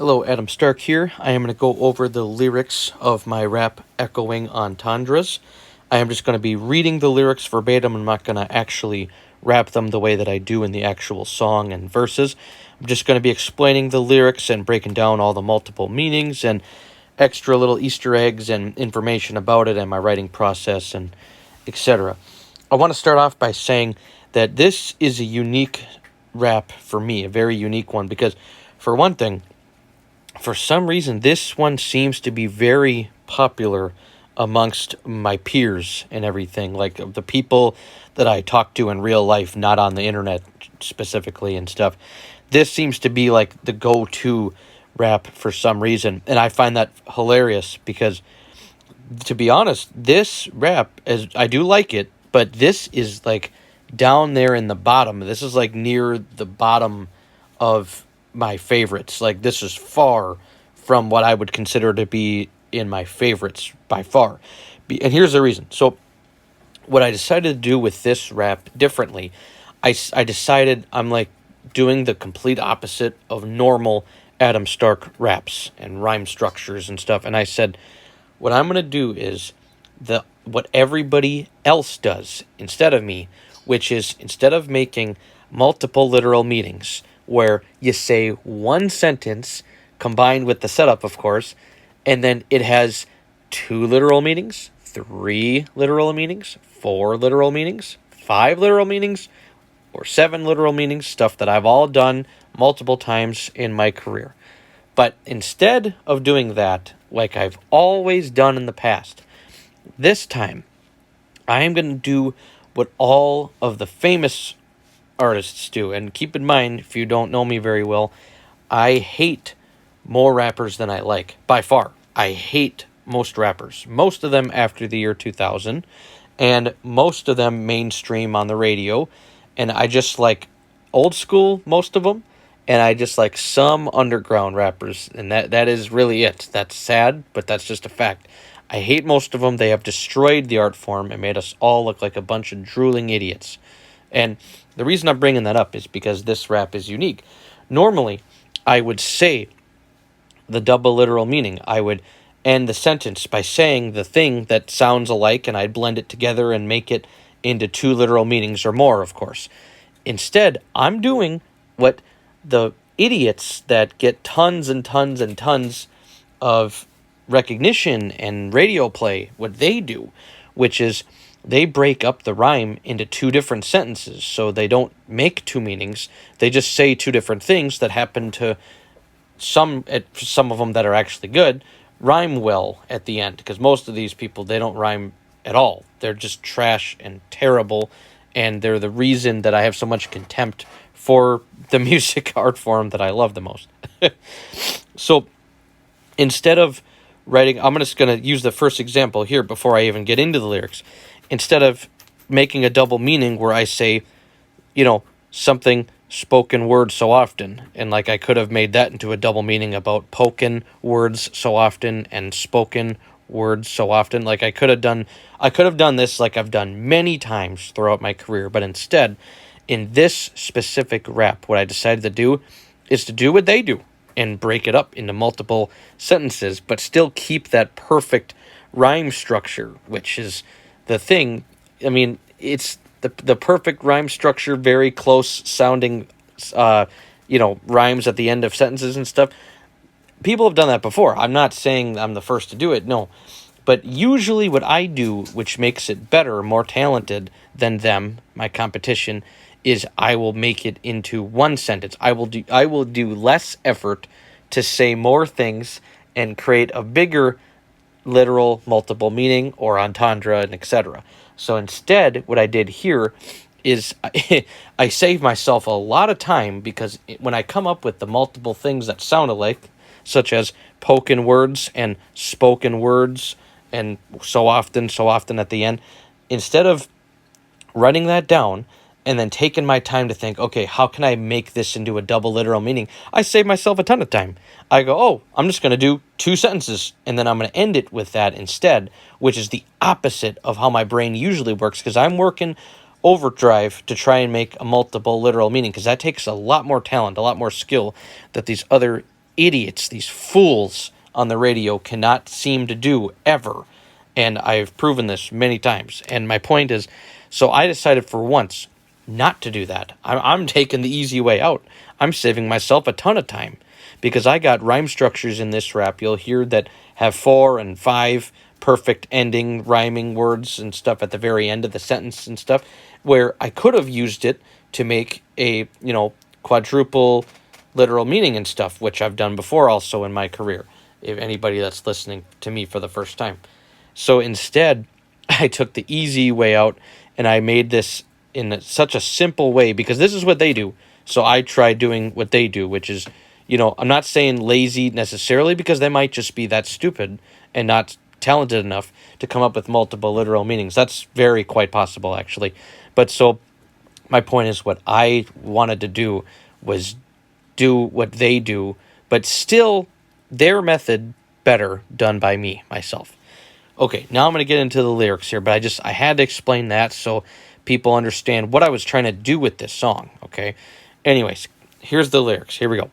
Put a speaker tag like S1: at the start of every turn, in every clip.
S1: Hello, Adam Stark here. I am going to go over the lyrics of my rap Echoing Entendres. I am just going to be reading the lyrics verbatim. I'm not going to actually rap them the way that I do in the actual song and verses. I'm just going to be explaining the lyrics and breaking down all the multiple meanings and extra little Easter eggs and information about it and my writing process and etc. I want to start off by saying that this is a unique rap for me, a very unique one, because for one thing, for some reason, this one seems to be very popular amongst my peers and everything, like the people that I talk to in real life, not on the internet specifically and stuff. This seems to be like the go-to rap for some reason, and I find that hilarious because, to be honest, this rap, as I do like it, but this is like down there in the bottom. This is like near the bottom of my favorites. Like, this is far from what I would consider to be in my favorites by far. And here's the reason. So what I decided to do with this rap differently, I decided I'm like doing the complete opposite of normal Adam Stark raps and rhyme structures and stuff. And I said, what I'm going to do is what everybody else does instead of me, which is, instead of making multiple literal meanings where you say one sentence combined with the setup, of course, and then it has 2 literal meanings, 3 literal meanings, 4 literal meanings, 5 literal meanings, or 7 literal meanings, stuff that I've all done multiple times in my career. But instead of doing that, like I've always done in the past, this time I am going to do what all of the famous artists do. And keep in mind, if you don't know me very well, I hate more rappers than I like, by far. I hate most rappers, most of them after the year 2000, and most of them mainstream on the radio, and I just like old school, most of them, and I just like some underground rappers, and that is really it. That's sad, but that's just a fact. I hate most of them. They have destroyed the art form and made us all look like a bunch of drooling idiots. And the reason I'm bringing that up is because this rap is unique. Normally, I would say the double literal meaning. I would end the sentence by saying the thing that sounds alike, and I'd blend it together and make it into 2 literal meanings or more, of course. Instead, I'm doing what the idiots that get tons and tons and tons of recognition and radio play, what they do, which is they break up the rhyme into 2 different sentences, so they don't make 2 meanings. They just say 2 different things that happen to some of them that are actually good rhyme well at the end, because most of these people, they don't rhyme at all. They're just trash and terrible, and they're the reason that I have so much contempt for the music art form that I love the most. So instead of writing, I'm just going to use the first example here before I even get into the lyrics. Instead of making a double meaning where I say, something spoken word so often, and like I could have made that into a double meaning about pokin words so often and spoken words so often. Like I could have done this like I've done many times throughout my career, but instead, in this specific rap, what I decided to do is to do what they do and break it up into multiple sentences, but still keep that perfect rhyme structure, which is the thing. I mean, it's the perfect rhyme structure, very close sounding, rhymes at the end of sentences and stuff. People have done that before. I'm not saying I'm the first to do it, no. But usually what I do, which makes it better, more talented than them, my competition, is I will make it into 1 sentence. I will do less effort to say more things and create a bigger literal multiple meaning or entendre and etc. So instead, what I did here is I save myself a lot of time, because when I come up with the multiple things that sound alike, such as pokin words and spoken words and so often at the end, instead of writing that down and then taking my time to think, okay, how can I make this into a double literal meaning? I save myself a ton of time. I go, oh, I'm just going to do 2 sentences, and then I'm going to end it with that instead, which is the opposite of how my brain usually works, because I'm working overdrive to try and make a multiple literal meaning, because that takes a lot more talent, a lot more skill that these other idiots, these fools on the radio cannot seem to do ever. And I've proven this many times. And my point is, so I decided for once not to do that. I'm taking the easy way out. I'm saving myself a ton of time because I got rhyme structures in this rap you'll hear that have 4 and 5 perfect ending rhyming words and stuff at the very end of the sentence and stuff, where I could have used it to make a, quadruple literal meaning and stuff, which I've done before also in my career, if anybody that's listening to me for the first time. So instead, I took the easy way out and I made this in such a simple way because this is what they do. So I tried doing what they do, which is, I'm not saying lazy necessarily because they might just be that stupid and not talented enough to come up with multiple literal meanings. That's very quite possible, actually. But so my point is what I wanted to do was do what they do, but still their method better done by me, myself. Okay, now I'm going to get into the lyrics here, but I had to explain that so people understand what I was trying to do with this song, okay? Anyways, here's the lyrics. Here we go.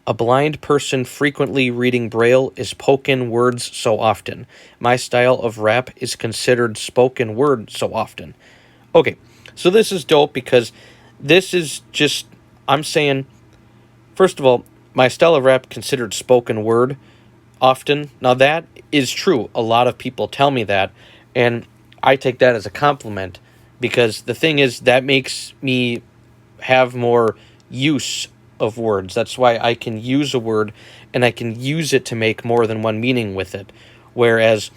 S1: A blind person frequently reading braille is pokin words so often. My style of rap is considered spoken word so often. Okay, so this is dope because this is just, I'm saying, first of all, my style of rap considered spoken word often. Now that is true. A lot of people tell me that, and I take that as a compliment because the thing is that makes me have more use of words. That's why I can use a word and I can use it to make more than one meaning with it. Whereas,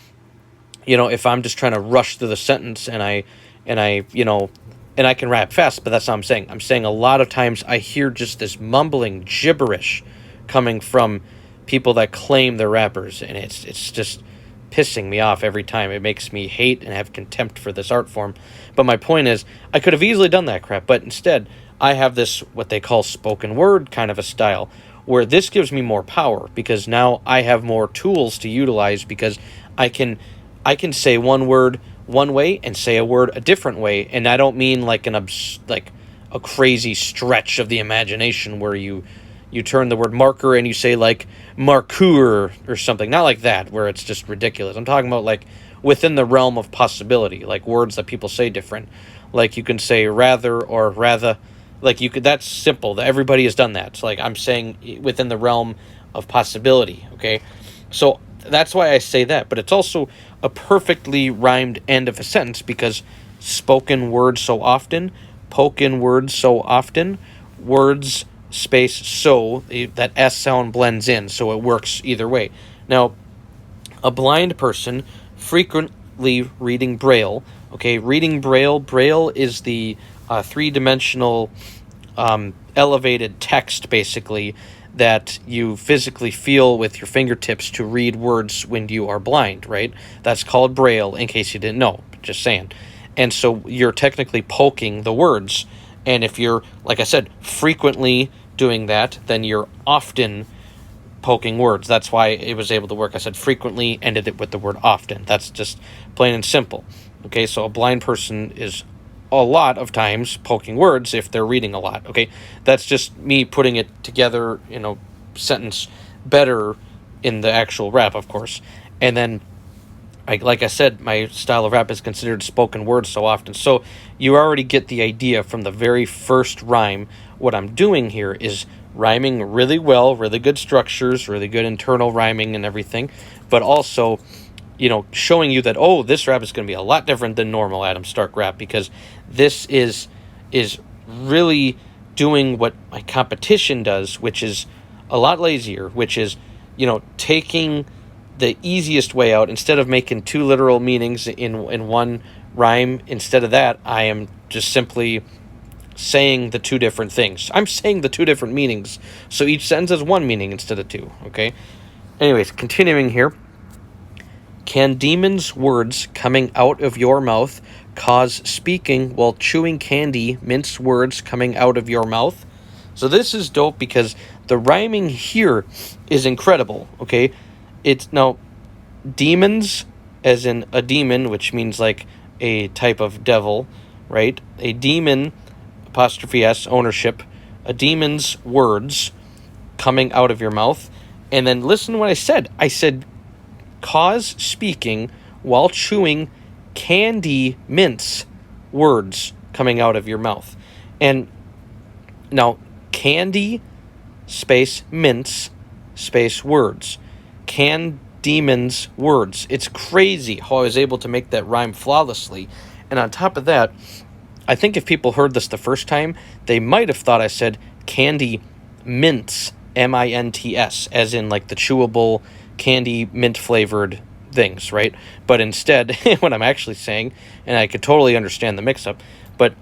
S1: if I'm just trying to rush through the sentence and I can rap fast, but that's not what I'm saying. I'm saying a lot of times I hear just this mumbling gibberish coming from people that claim they're rappers, and it's just pissing me off every time. It makes me hate and have contempt for this art form. But my point is, I could have easily done that crap, but instead, I have this, what they call spoken word kind of a style, where this gives me more power, because now I have more tools to utilize, because I can say one word one way and say a word a different way, and I don't mean like a crazy stretch of the imagination where you turn the word marker and you say like marcour or something. Not like that, where it's just ridiculous. I'm talking about like within the realm of possibility, like words that people say different. Like you can say rather or rather. Like that's simple. Everybody has done that. It's like I'm saying within the realm of possibility, okay? So that's why I say that. But it's also a perfectly rhymed end of a sentence because spoken word so often, pokin words so often, words space so, that S sound blends in, so it works either way. Now, a blind person frequently reading braille, okay, reading braille is the three-dimensional elevated text, basically, that you physically feel with your fingertips to read words when you are blind, right? That's called braille, in case you didn't know, just saying. And so you're technically poking the words, and if you're, like I said, frequently doing that, then you're often poking words. That's why it was able to work. I said frequently, ended it with the word often. That's just plain and simple. Okay, so a blind person is a lot of times poking words if they're reading a lot. Okay, that's just me putting it together, sentence better in the actual rap, of course. And then, like I said, my style of rap is considered spoken word so often. So you already get the idea from the very first rhyme. What I'm doing here is rhyming really well, really good structures, really good internal rhyming and everything, but also, showing you that, this rap is going to be a lot different than normal Adam Stark rap, because this is really doing what my competition does, which is a lot lazier, which is, taking the easiest way out. Instead of making two literal meanings in one rhyme, instead of that, I am just simply saying the two different things. I'm saying the two different meanings, so each sentence has one meaning instead of two, okay? Anyways, continuing here. Can demons' words coming out of your mouth cause speaking while chewing candy, mince words coming out of your mouth? So this is dope because the rhyming here is incredible, okay? It's now demons, as in a demon, which means like a type of devil, right? A demon, apostrophe S, ownership. A demon's words coming out of your mouth. And then listen to what I said. I said, cause speaking while chewing candy mince words coming out of your mouth. And now, candy space mince space words. Demons words. It's crazy how I was able to make that rhyme flawlessly. And on top of that, I think if people heard this the first time, they might have thought I said candy mints, M-I-N-T-S, as in like the chewable candy mint flavored things, right? But instead, what I'm actually saying, and I could totally understand the mix-up, but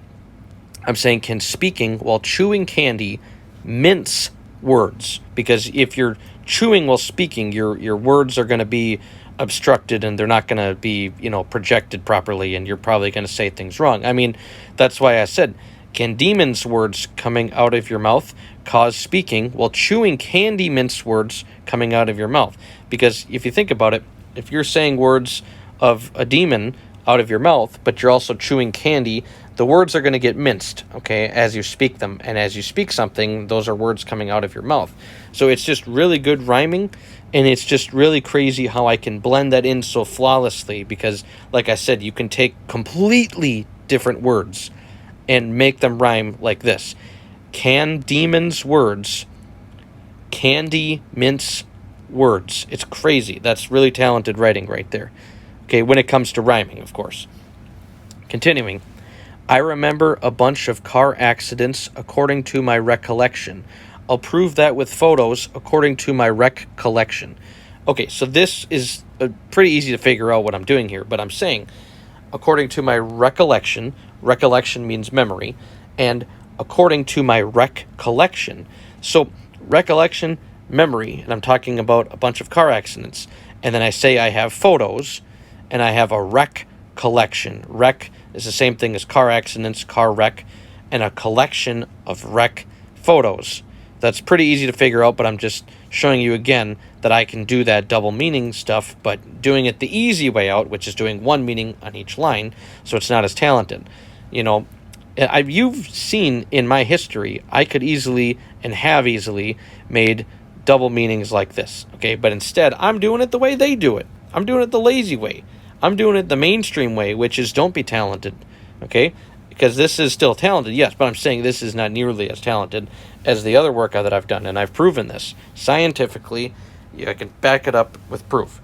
S1: I'm saying, can speaking while chewing candy mince words? Because if you're chewing while speaking, your words are going to be obstructed and they're not going to be, projected properly, and you're probably going to say things wrong. I mean, that's why I said, can demons words coming out of your mouth cause speaking while chewing candy mince words coming out of your mouth? Because if you think about it, if you're saying words of a demon out of your mouth, but you're also chewing candy, the words are going to get minced, okay, as you speak them. And as you speak something, those are words coming out of your mouth. So it's just really good rhyming, and it's just really crazy how I can blend that in so flawlessly because, like I said, you can take completely different words and make them rhyme like this. Can demons words, candy mince words. It's crazy. That's really talented writing right there. Okay, when it comes to rhyming, of course. Continuing. I remember a bunch of car accidents according to my recollection. I'll prove that with photos according to my recollection. Okay, so this is pretty easy to figure out what I'm doing here, but I'm saying, according to my recollection means memory, and according to my recollection. So, recollection, memory, and I'm talking about a bunch of car accidents. And then I say I have photos, and I have a recollection. Rec is the same thing as car accidents, car wreck, and a collection of rec photos. That's pretty easy to figure out, but I'm just showing you again that I can do that double meaning stuff, but doing it the easy way out, which is doing one meaning on each line, so it's not as talented. You've seen in my history, I could easily and have easily made double meanings like this, okay? But instead, I'm doing it the way they do it. I'm doing it the lazy way. I'm doing it the mainstream way, which is don't be talented, okay? Because this is still talented, yes, but I'm saying this is not nearly as talented as the other work that I've done, and I've proven this scientifically. I can back it up with proof.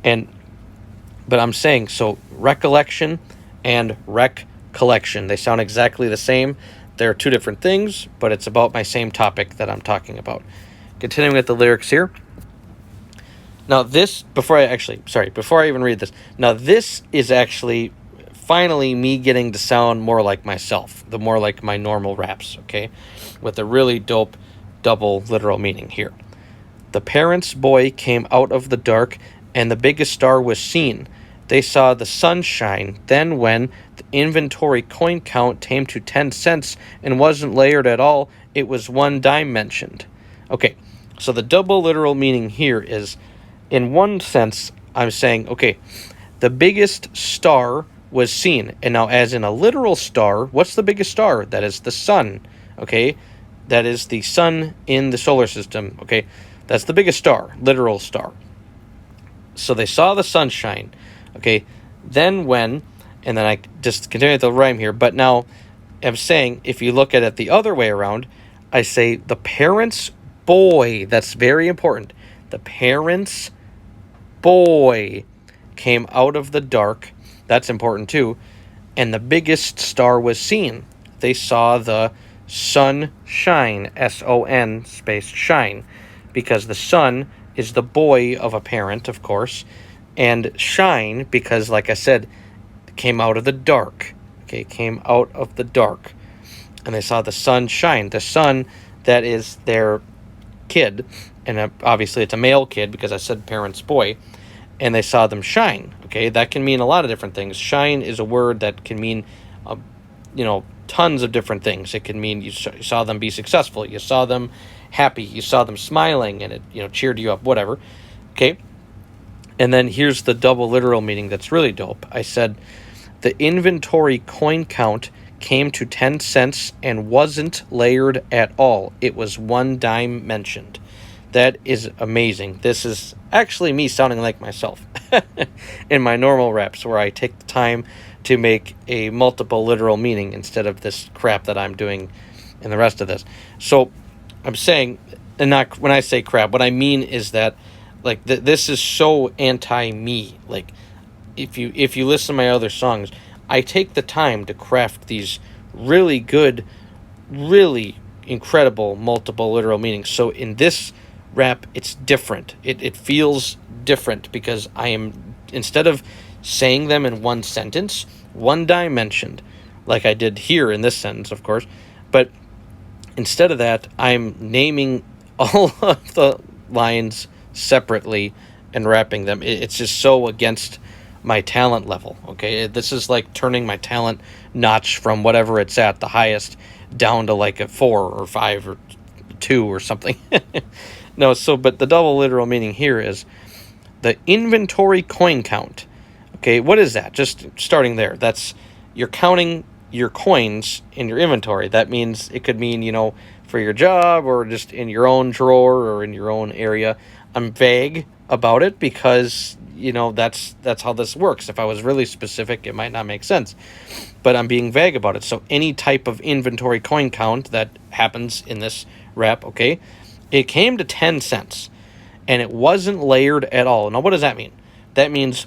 S1: But I'm saying, so recollection and recollection, they sound exactly the same. They're two different things, but it's about my same topic that I'm talking about. Continuing with the lyrics here. Now this, before I even read this, now this is actually finally me getting to sound more like myself, the more like my normal raps, okay? With a really dope double literal meaning here. The parents' boy came out of the dark, and the biggest star was seen. They saw the sun shine. Then when the inventory coin count came to 10 cents and wasn't layered at all, it was one dime mentioned. Okay, so the double literal meaning here is, in one sense, I'm saying, okay, the biggest star was seen. And now as in a literal star, what's the biggest star? That is the sun, okay? That is the sun in the solar system, okay? That's the biggest star, literal star. So they saw the sunshine, okay? Then when, and then I just continue the rhyme here, but now I'm saying, if you look at it the other way around, I say the parents' boy, that's very important. The parents' boy came out of the dark, that's important too, and the biggest star was seen. They saw the sun shine, S-O-N space shine, because the sun is the boy of a parent, of course, and shine because, like I said, came out of the dark, okay, came out of the dark, and they saw the sun shine. The sun, that is their kid, and obviously it's a male kid because I said parent's boy, and they saw them shine, okay? That can mean a lot of different things. Shine is a word that can mean, tons of different things. It can mean you saw them be successful, you saw them happy, you saw them smiling, and it, cheered you up, whatever, okay? And then here's the double literal meaning that's really dope. I said, the inventory coin count came to 10 cents and wasn't layered at all. It was one dime mentioned. That is amazing. This is actually me sounding like myself in my normal raps, where I take the time to make a multiple literal meaning instead of this crap that I'm doing in the rest of this. So I'm saying, and not when I say crap, what I mean is that, like, this is so anti-me. Like, if you listen to my other songs, I take the time to craft these really good, really incredible multiple literal meanings. So in this rap, it's different. It feels different because I am, instead of saying them in one sentence, one dimensioned, like I did here in this sentence, of course, but instead of that, I'm naming all of the lines separately and rapping them. It's just so against my talent level, okay? This is like turning my talent notch from whatever it's at, the highest, down to like a 4 or 5 or 2 or something. No, so, but the double literal meaning here is the inventory coin count. Okay, what is that? Just starting there. That's, you're counting your coins in your inventory. That means, it could mean, for your job or just in your own drawer or in your own area. I'm vague about it because, that's how this works. If I was really specific, it might not make sense. But I'm being vague about it. So any type of inventory coin count that happens in this rap, okay, it came to 10 cents. And it wasn't layered at all. Now, what does that mean? That means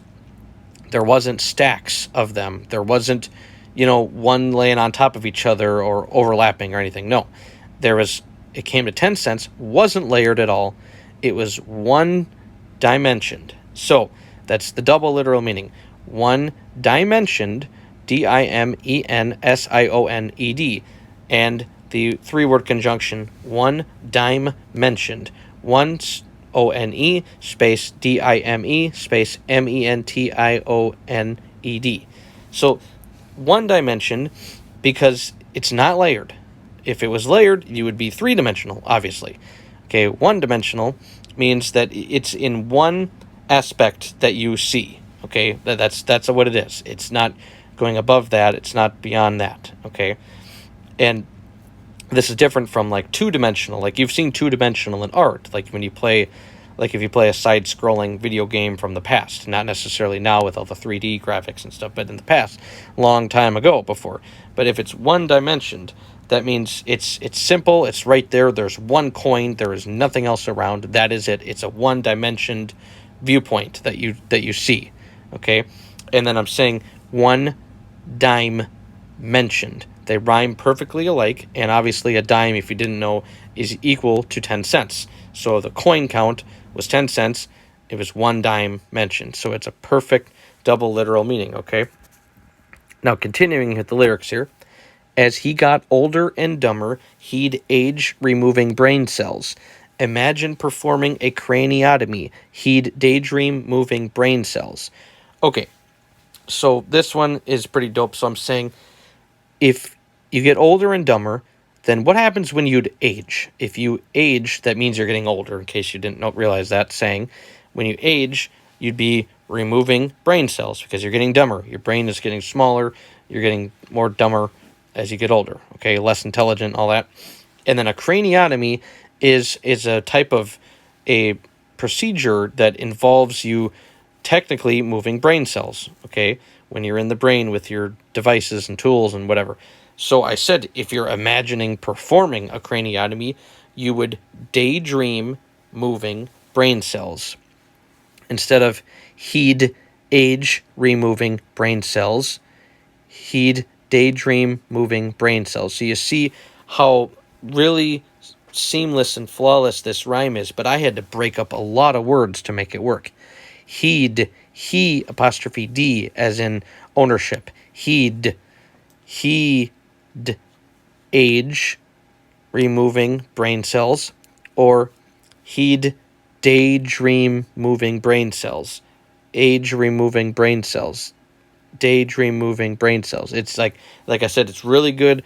S1: there wasn't stacks of them. There wasn't, one laying on top of each other or overlapping or anything. No. It came to 10 cents, wasn't layered at all. It was one dimensioned. So that's the double literal meaning. One dimensioned, dimensioned, and the 3-word conjunction, one dime mentioned. One ONE space DIME space MENTIONED. So one dimension, because it's not layered. If it was layered, you would be 3-dimensional, obviously. Okay, 1-dimensional means that it's in one aspect that you see. Okay, that's what it is. It's not going above that. It's not beyond that. Okay, and this is different from like 2-dimensional. Like, you've seen 2-dimensional in art, like when you play, like if you play a side-scrolling video game from the past, not necessarily now with all the 3D graphics and stuff, but in the past, long time ago before. But if it's one-dimensioned, that means it's simple. It's right there. There's one coin. There is nothing else around. That is it. It's a one-dimensioned viewpoint that you see. Okay, and then I'm saying one dime mentioned. They rhyme perfectly alike, and obviously a dime, if you didn't know, is equal to 10 cents. So the coin count was 10 cents. It was one dime mentioned. So it's a perfect double literal meaning, okay? Now, continuing with the lyrics here. As he got older and dumber, he'd age, removing brain cells. Imagine performing a craniotomy. He'd daydream, moving brain cells. Okay, so this one is pretty dope. So I'm saying, if you get older and dumber, then what happens when you'd age? If you age, that means you're getting older, in case you didn't realize that saying. When you age, you'd be removing brain cells because you're getting dumber. Your brain is getting smaller. You're getting more dumber as you get older, okay? Less intelligent, all that. And then a craniotomy is a type of a procedure that involves you technically moving brain cells, okay? When you're in the brain with your devices and tools and whatever. So I said, if you're imagining performing a craniotomy, you would daydream moving brain cells. Instead of he'd age removing brain cells, he'd daydream moving brain cells. So you see how really seamless and flawless this rhyme is, but I had to break up a lot of words to make it work. He apostrophe D as in ownership. He'd age removing brain cells, or he'd daydream moving brain cells. Age removing brain cells. Daydream moving brain cells. It's like I said, it's really good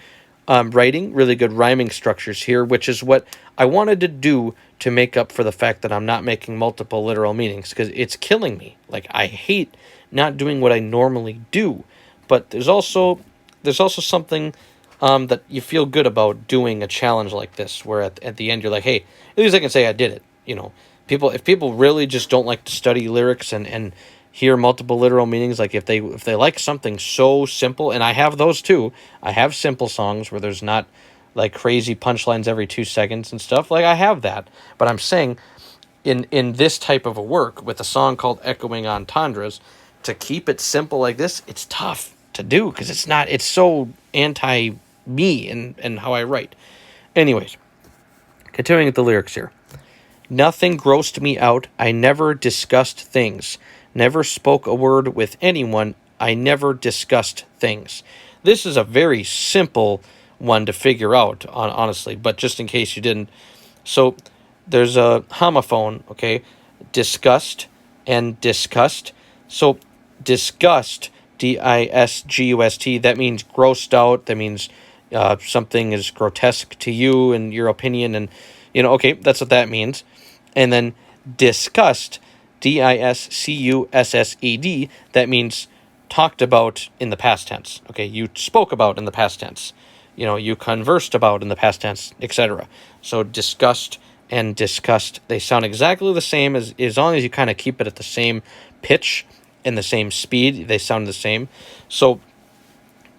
S1: writing, really good rhyming structures here, which is what I wanted to do to make up for the fact that I'm not making multiple literal meanings, because it's killing me. Like, I hate not doing what I normally do, but there's also something that you feel good about doing a challenge like this, where at the end you're like, hey, at least I can say I did it. if people really just don't like to study lyrics and hear multiple literal meanings, like if they like something so simple, and I have those too. I have simple songs where there's not like crazy punchlines every 2 seconds and stuff. Like I have that, but I'm saying in this type of a work with a song called Echoing Entendres, to keep it simple like this, it's tough to do because it's so anti me and how I write. Anyways, continuing with the lyrics here. Nothing grossed me out. I never discussed things. Never spoke a word with anyone. I never discussed things. This is a very simple one to figure out, honestly, but just in case you didn't. So there's a homophone, okay? Disgust and disgust. So disgust, disgust, that means grossed out. That means something is grotesque to you in your opinion. And, okay, that's what that means. And then discussed, discussed, that means talked about in the past tense. Okay, you spoke about in the past tense. You conversed about in the past tense, etc. So disgust and disgust, they sound exactly the same as long as you kind of keep it at the same pitch and the same speed, they sound the same. So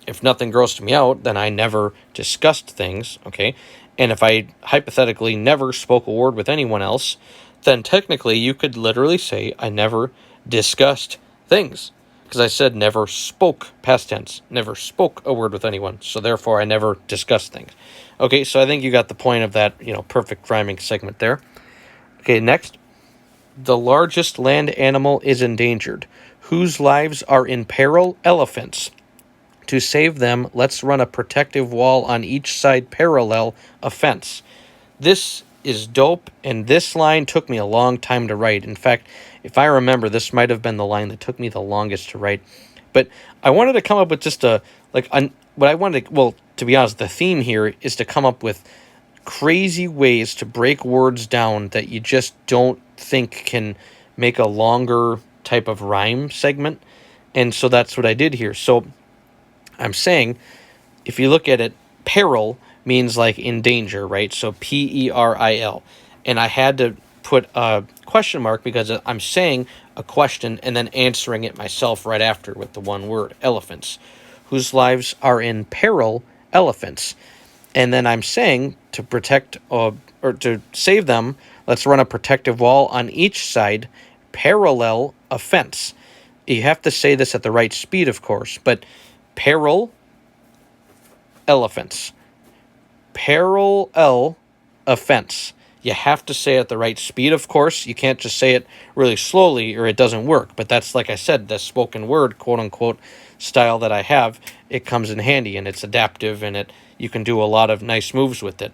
S1: if nothing grossed me out, then I never discussed things, okay? And if I hypothetically never spoke a word with anyone else, then technically you could literally say I never discussed things. Because I said never spoke, past tense, never spoke a word with anyone. So therefore I never discussed things. Okay, so I think you got the point of that, perfect rhyming segment there. Okay, next. The largest land animal is endangered. Whose lives are in peril? Elephants. To save them, let's run a protective wall on each side parallel a fence. This is dope, and this line took me a long time to write. In fact, if I remember, this might have been the line that took me the longest to write. But I wanted to come up with just to be honest, the theme here is to come up with crazy ways to break words down that you just don't think can make a longer type of rhyme segment. And so that's what I did here. So I'm saying, if you look at it, peril means like in danger, right? So Peril. And I had to put a question mark because I'm saying a question and then answering it myself right after with the one word, elephants. Whose lives are in peril? Elephants. And then I'm saying to protect or to save them, let's run a protective wall on each side, parallel a fence. You have to say this at the right speed, of course, but peril, elephants. Parallel offense. You have to say it at the right speed, of course. You can't just say it really slowly or it doesn't work. But that's, like I said, the spoken word, quote-unquote, style that I have. It comes in handy, and it's adaptive, and you can do a lot of nice moves with it,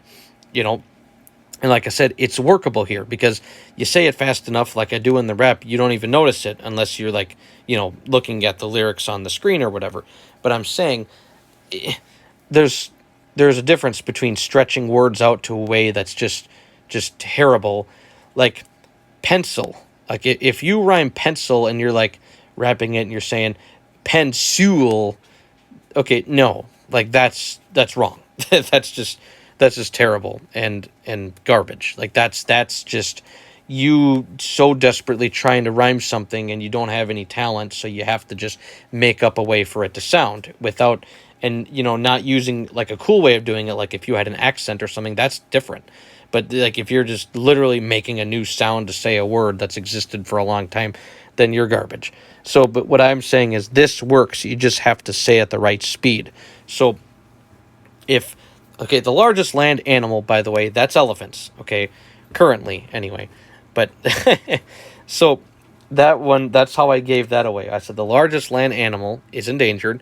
S1: And like I said, it's workable here because you say it fast enough like I do in the rap, you don't even notice it unless you're like, looking at the lyrics on the screen or whatever. But I'm saying there's a difference between stretching words out to a way that's just terrible, like pencil. Like if you rhyme pencil and you're like rapping it and you're saying pencil, okay, no, like that's wrong. that's just terrible and garbage. Like that's just you so desperately trying to rhyme something and you don't have any talent, so you have to just make up a way for it to sound without, and not using like a cool way of doing it. Like if you had an accent or something, that's different. But like if you're just literally making a new sound to say a word that's existed for a long time, then you're garbage. So, but what I'm saying is this works. You just have to say at the right speed. So the largest land animal, by the way, that's elephants. Okay, currently anyway. But so that one, that's how I gave that away. I said the largest land animal is endangered.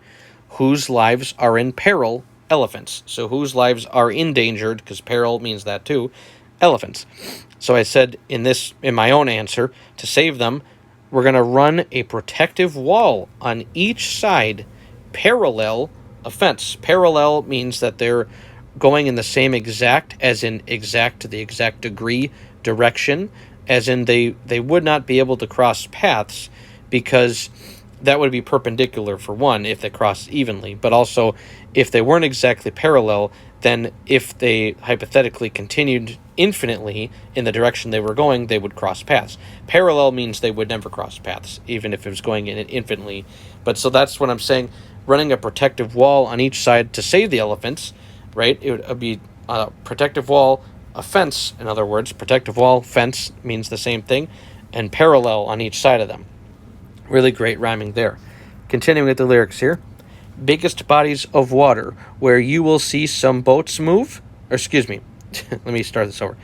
S1: Whose lives are in peril? Elephants. So whose lives are endangered, because peril means that too, elephants. So I said in my own answer, to save them, we're going to run a protective wall on each side, parallel a fence. Parallel means that they're going in the same exact, as in exact to the exact degree, direction, as in they would not be able to cross paths because that would be perpendicular for one if they crossed evenly, but also if they weren't exactly parallel, then if they hypothetically continued infinitely in the direction they were going, they would cross paths. Parallel means they would never cross paths, even if it was going in infinitely. But so that's what I'm saying. Running a protective wall on each side to save the elephants, right? It would be a protective wall, a fence, in other words. Protective wall, fence means the same thing, and parallel on each side of them. Really great rhyming there. Continuing with the lyrics here. Biggest bodies of water where you will see some boats move. Or excuse me, let me start this over.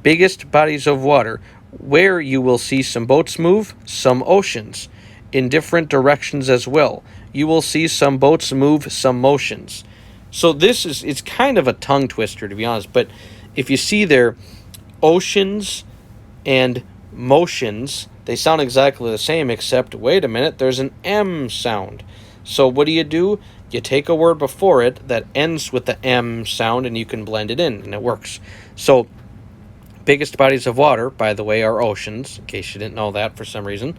S1: Biggest bodies of water where you will see some boats move, some oceans. In different directions as well. You will see some boats move, some motions. So it's kind of a tongue twister, to be honest. But if you see there, oceans and motions, they sound exactly the same, except, wait a minute, there's an M sound. So what do? You take a word before it that ends with the M sound, and you can blend it in, and it works. So biggest bodies of water, by the way, are oceans, in case you didn't know that for some reason.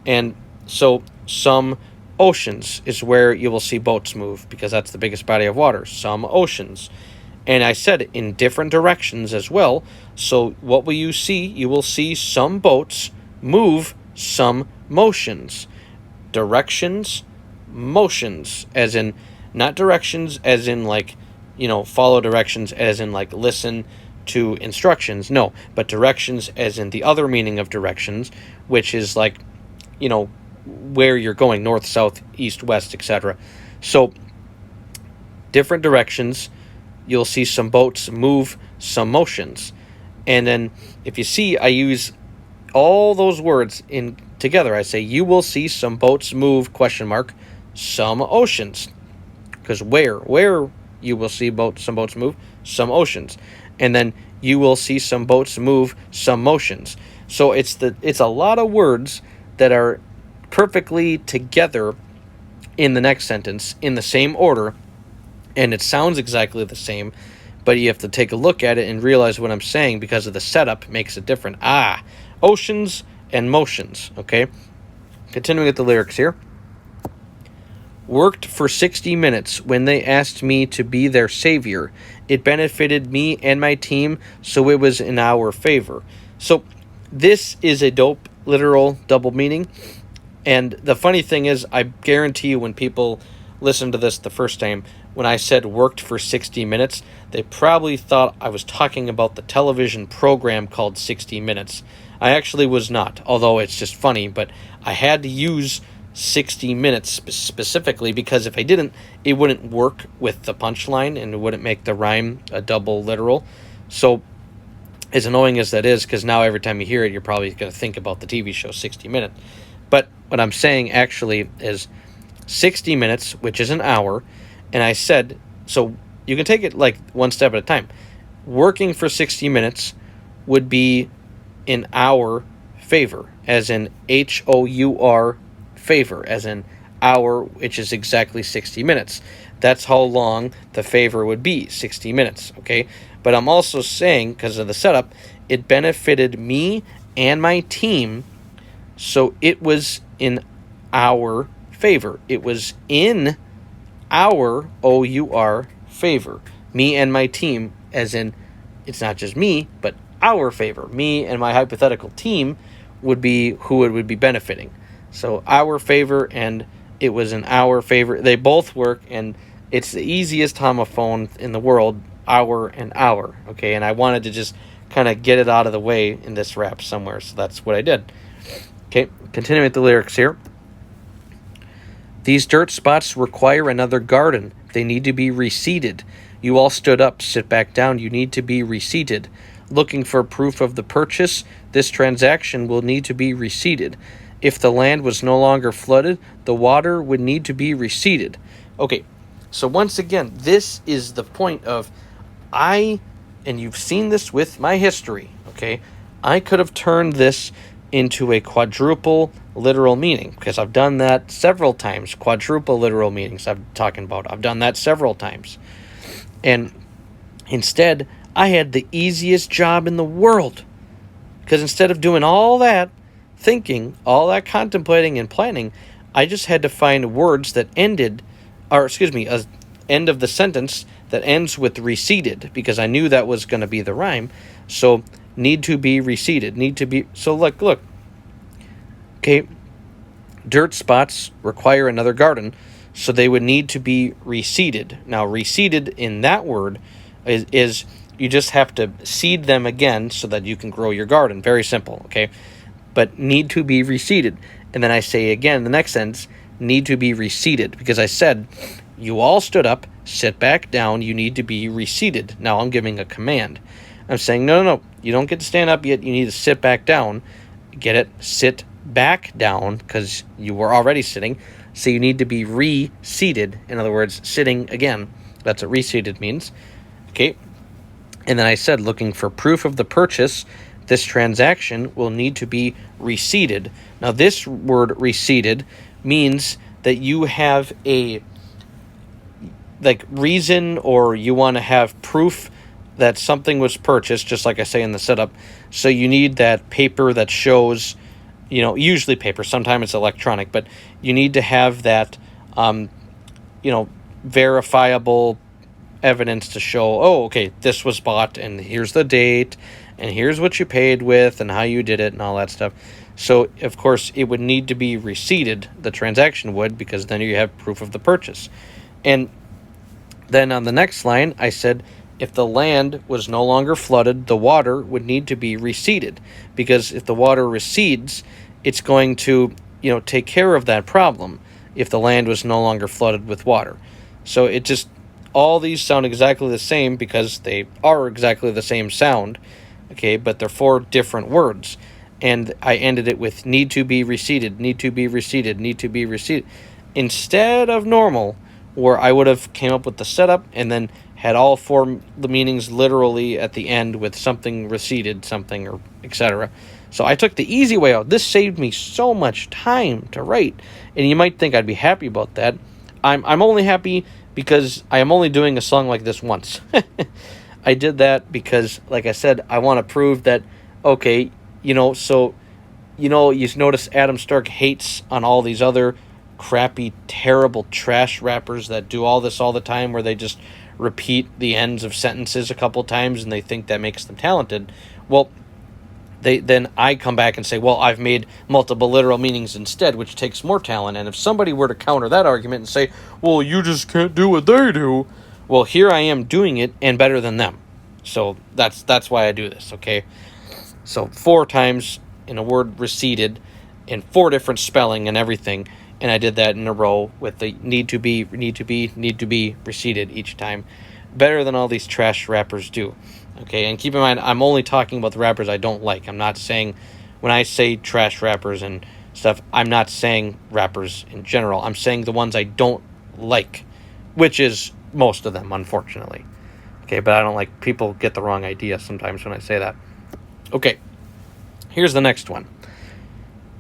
S1: And so some oceans is where you will see boats move, because that's the biggest body of water, some oceans. And I said in different directions as well. So what will you see? You will see some boats move, some motions. Directions, motions, as in, not directions as in like, follow directions as in like listen to instructions. No, but directions as in the other meaning of directions, which is like, where you're going, north, south, east, west, etc. So different directions, you'll see some boats move, some motions. And then if you see, I use all those words in together. I say, you will see some boats move, ? Some oceans. Because where you will see some boats move, some oceans. And then you will see some boats move, some motions. So it's a lot of words that are perfectly together in the next sentence in the same order, and it sounds exactly the same, but you have to take a look at it and realize what I'm saying, because of the setup makes it different. Oceans and motions. Okay, continuing with the lyrics here. Worked for 60 minutes when they asked me to be their savior. It benefited me and my team, so it was in our favor. So this is a dope literal double meaning. And the funny thing is, I guarantee you when people listen to this the first time, when I said worked for 60 minutes, they probably thought I was talking about the television program called 60 Minutes. I actually was not, although it's just funny, but I had to use 60 minutes specifically, because if I didn't, it wouldn't work with the punchline, and it wouldn't make the rhyme a double literal. So as annoying as that is, because now every time you hear it, you're probably going to think about the TV show 60 Minutes. But what I'm saying actually is 60 minutes, which is an hour. And I said, so you can take it like one step at a time. Working for 60 minutes would be in our favor, as in HOUR favor, as in hour, which is exactly 60 minutes. That's how long the favor would be, 60 minutes, okay? But I'm also saying, because of the setup, it benefited me and my team, so it was in our favor. It was in our, OUR, favor. Me and my team, as in, it's not just me, but our favor. Me and my hypothetical team would be who it would be benefiting. So our favor, and it was in our favor. They both work, and it's the easiest homophone in the world, our and our, okay? And I wanted to just kind of get it out of the way in this rap somewhere, so that's what I did. Okay, continuing with the lyrics here. These dirt spots require another garden. They need to be reseeded. You all stood up, sit back down. You need to be reseated. Looking for proof of the purchase, this transaction will need to be reseeded. If the land was no longer flooded, the water would need to be reseeded. Okay, so once again, this is the point of and you've seen this with my history, okay? I could have turned this into a quadruple literal meaning, because I've done that several times. Quadruple literal meanings I've done that several times. And instead, I had the easiest job in the world, because instead of doing all that thinking, all that contemplating and planning, I just had to find words that ended, or excuse me, end of the sentence that ends with receded, because I knew that was going to be the rhyme. So need to be receded, need to be. So look. Okay, dirt spots require another garden, so they would need to be reseeded. Now, reseeded in that word is you just have to seed them again so that you can grow your garden. Very simple, okay? But need to be reseeded. And then I say again, the next sentence, need to be reseeded, because I said, you all stood up, sit back down, you need to be reseated. Now I'm giving a command. I'm saying, no, you don't get to stand up yet, you need to sit back down. Get it? Sit back down, because you were already sitting, so you need to be reseated. In other words, sitting again. That's what reseated means. Okay. And then I said, looking for proof of the purchase, this transaction will need to be reseated. Now, this word reseated means that you have a reason, or you want to have proof that something was purchased, just like I say in the setup. So you need that paper that shows, usually paper, sometimes it's electronic, but you need to have that, verifiable evidence to show, oh, okay, this was bought, and here's the date, and here's what you paid with, and how you did it, and all that stuff. So, of course, it would need to be receipted, the transaction would, because then you have proof of the purchase. And then on the next line, I said, if the land was no longer flooded, the water would need to be receded, because if the water recedes, it's going to, take care of that problem if the land was no longer flooded with water. So it just, all these sound exactly the same because they are exactly the same sound, okay, but they're 4 different words. And I ended it with need to be receded, need to be receded, need to be receded, instead of normal, where I would have came up with the setup and then had all 4 the meanings literally at the end with something receded, something, or etc. So I took the easy way out. This saved me so much time to write, and you might think I'd be happy about that. I'm only happy because I am only doing a song like this once. I did that because, like I said, I want to prove that, okay, you notice Adam Stark hates on all these other crappy, terrible trash rappers that do all this all the time, where they just repeat the ends of sentences a couple times and they think that makes them talented. Well, then I come back and say, well, I've made multiple literal meanings instead, which takes more talent. And if somebody were to counter that argument and say, well, you just can't do what they do, well, here I am doing it and better than them. So that's why I do this, okay? So 4 times in a word receded, in 4 different spelling and everything, and I did that in a row with the need to be receded each time. Better than all these trash rappers do. Okay, and keep in mind, I'm only talking about the rappers I don't like. I'm not saying, when I say trash rappers and stuff, I'm not saying rappers in general. I'm saying the ones I don't like, which is most of them, unfortunately. Okay, but I don't like, people get the wrong idea sometimes when I say that. Okay, here's the next one.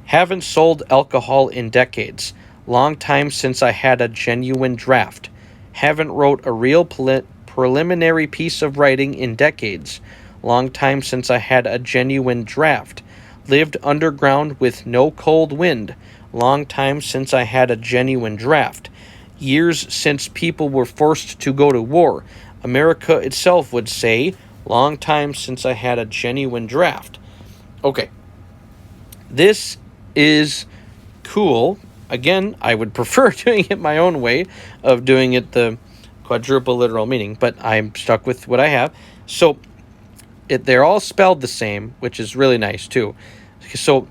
S1: Haven't sold alcohol in decades. Long time since I had a genuine draft. Haven't wrote a real preliminary piece of writing in decades. Long time since I had a genuine draft. Lived underground with no cold wind. Long time since I had a genuine draft. Years since people were forced to go to war. America itself would say, long time since I had a genuine draft. Okay. This is cool. Again, I would prefer doing it my own way of doing it the quadruple literal meaning, but I'm stuck with what I have. So they're all spelled the same, which is really nice too. So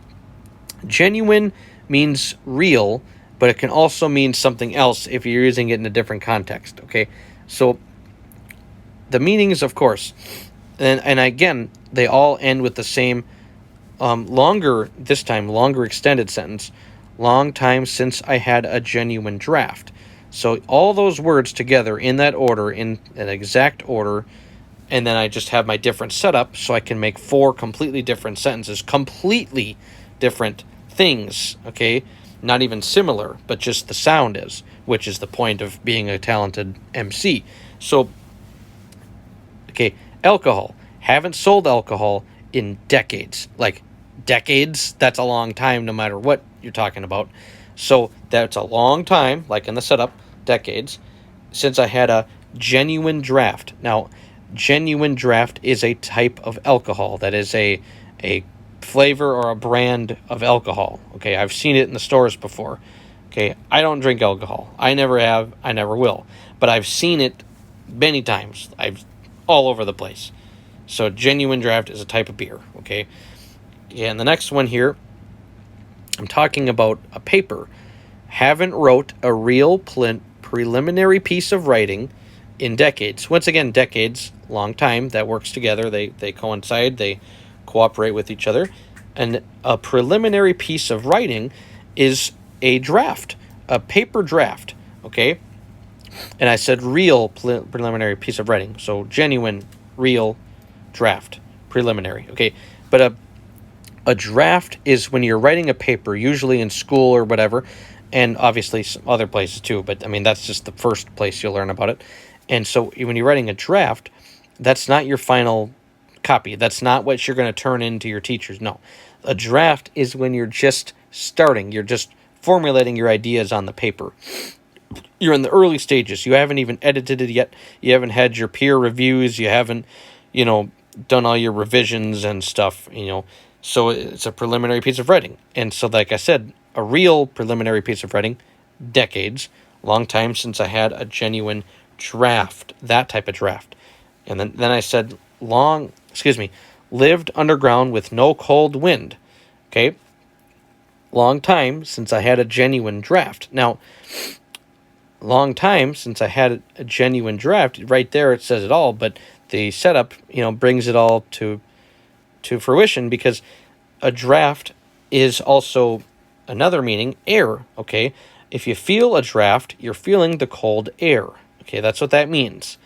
S1: genuine means real, but it can also mean something else if you're using it in a different context. Okay, so the meanings, of course, and again, they all end with the same longer extended sentence. Long time since I had a genuine draft. So all those words together in that order, in an exact order, and then I just have my different setup so I can make 4 completely different sentences, completely different things, okay? Not even similar, but just the sound is, which is the point of being a talented MC. So, okay, alcohol. Haven't sold alcohol in decades. Like, decades, that's a long time no matter what you're talking about. So that's a long time, like in the setup, decades, since I had a genuine draft. Now, genuine draft is a type of alcohol. That is a flavor or a brand of alcohol. Okay, I've seen it in the stores before. Okay, I don't drink alcohol. I never have. I never will. But I've seen it many times. I've all over the place. So genuine draft is a type of beer. Okay. Yeah, and the next one here, I'm talking about a paper. Haven't wrote a real preliminary piece of writing in decades. Once again, decades, long time. That works together. They coincide. They cooperate with each other. And a preliminary piece of writing is a draft, a paper draft. Okay. And I said real preliminary piece of writing. So genuine, real draft, preliminary. Okay. But a draft is when you're writing a paper, usually in school or whatever, and obviously some other places too. But I mean, that's just the first place you'll learn about it. And so when you're writing a draft, that's not your final copy. That's not what you're going to turn into your teachers. No. A draft is when you're just starting. You're just formulating your ideas on the paper. You're in the early stages. You haven't even edited it yet. You haven't had your peer reviews. You haven't, done all your revisions and stuff, So it's a preliminary piece of writing. And so, like I said, a real preliminary piece of writing, decades, long time since I had a genuine draft, that type of draft. And then I said lived underground with no cold wind. Okay. Long time since I had a genuine draft. Now, long time since I had a genuine draft, right there it says it all, but the setup, brings it all to fruition, because a draft is also another meaning, air, okay? If you feel a draft, you're feeling the cold air, okay? That's what that means.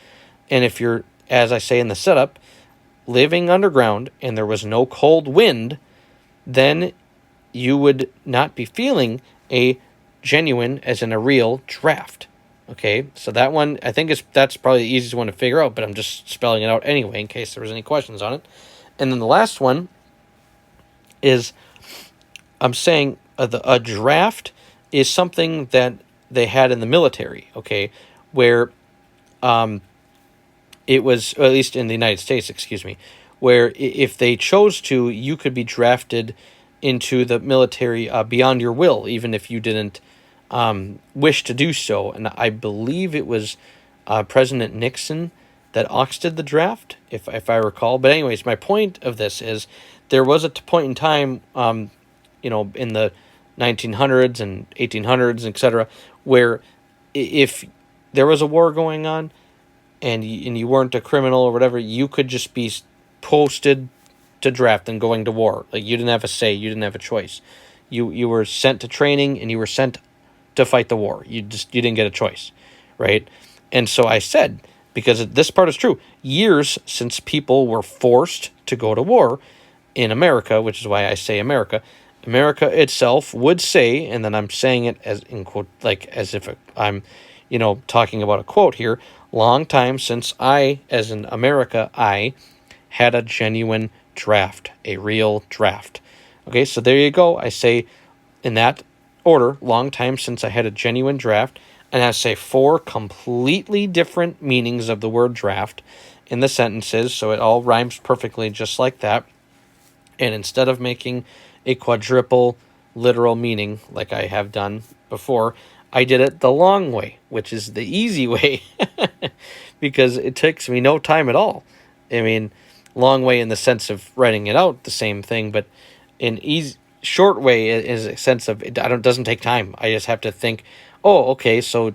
S1: And if you're, as I say in the setup, living underground and there was no cold wind, then you would not be feeling a genuine, as in a real, draft. Okay, so that one, I think that's probably the easiest one to figure out, but I'm just spelling it out anyway in case there was any questions on it. And then the last one is, I'm saying a draft is something that they had in the military, okay, where it was, or at least in the United States, where if they chose to, you could be drafted into the military beyond your will, even if you didn't wish to do so. And I believe it was President Nixon that oxted the draft, if I recall. But anyways, my point of this is there was a point in time, in the 1900s and 1800s, etc., where if there was a war going on and you weren't a criminal or whatever, you could just be posted to draft and going to war. Like, you didn't have a say, you didn't have a choice. You were sent to training and you were sent to fight the war. You didn't get a choice, right? And so I said, because this part is true, years since people were forced to go to war in America, which is why I say America itself would say, and then I'm saying it as in quote, like as if I'm, talking about a quote here, long time since I, as in America, I had a genuine draft, a real draft. Okay, so there you go. I say in that order, long time since I had a genuine draft, and I say 4 completely different meanings of the word draft in the sentences, so it all rhymes perfectly just like that. And instead of making a quadruple literal meaning like I have done before, I did it the long way, which is the easy way, because it takes me no time at all. I mean, long way in the sense of writing it out, the same thing, but in short way is a sense of it doesn't take time. I just have to think, oh, okay, so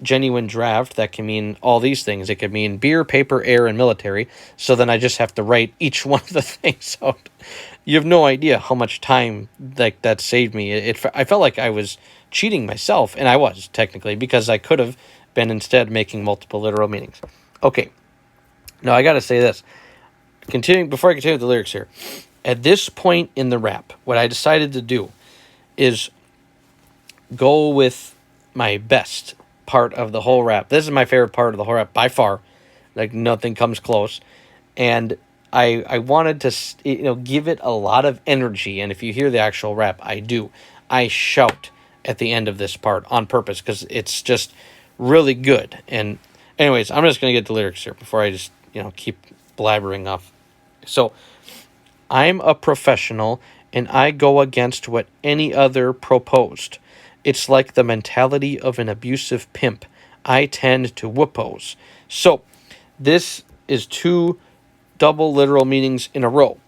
S1: genuine draft, that can mean all these things. It could mean beer, paper, air, and military. So then I just have to write each one of the things out. You have no idea how much time that saved me. I felt like I was cheating myself, and I was technically, because I could have been instead making multiple literal meanings. Okay, now I got to say this. Before I continue with the lyrics here, at this point in the rap, what I decided to do is go with my best part of the whole rap. This is my favorite part of the whole rap by far. Like, nothing comes close. And I wanted to, give it a lot of energy. And if you hear the actual rap, I do. I shout at the end of this part on purpose, because it's just really good. And anyways, I'm just going to get the lyrics here before I just, keep blabbering off. So, I'm a professional and I go against what any other proposed. It's like the mentality of an abusive pimp. I tend to whoopos. So, this is two double literal meanings in a row.